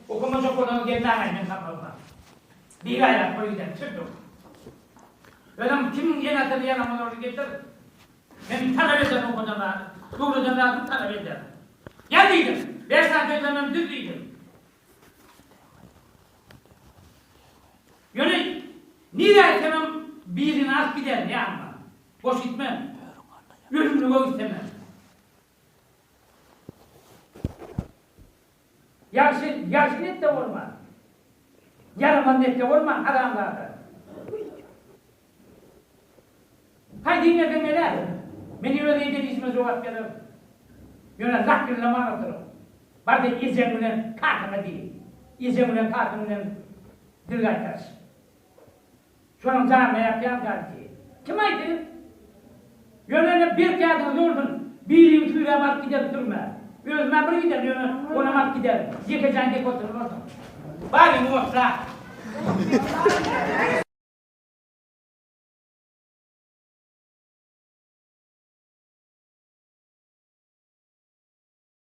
Okuma çok olanı geldi anayım ben kapalına. Bir ayrak koyu gidelim, çıktım. Öyle kimin yanatını yanamını oraya getirir. Ben talep ederim o kocaman rahatı. Doğrudan rahatı talep ederim. Geldiydim. 5 saat ödemem düzdüydüm. Yöne niye istemem birini az gider ne anlar. Boş gitmem. Ölümlü o istemem. Yarışı net de olmaz. Yarıman net de olmaz adamlarda. Haydi yine demeler. Beni öyle edilişime cevap verir. Yöne lakkırlama anlatırım. Bazı izleminen kartımı değil. İzleminen kartımının dırgaytaş. Şu an zahme yapacağım kartı. Kim aydı? Yöne bir kağıdını yordun. Bir yıl suyla mat gider durma. Özüme bir gider yöne ona mat gider. Yıkacaksın tek oturur orada. Bari muhtar.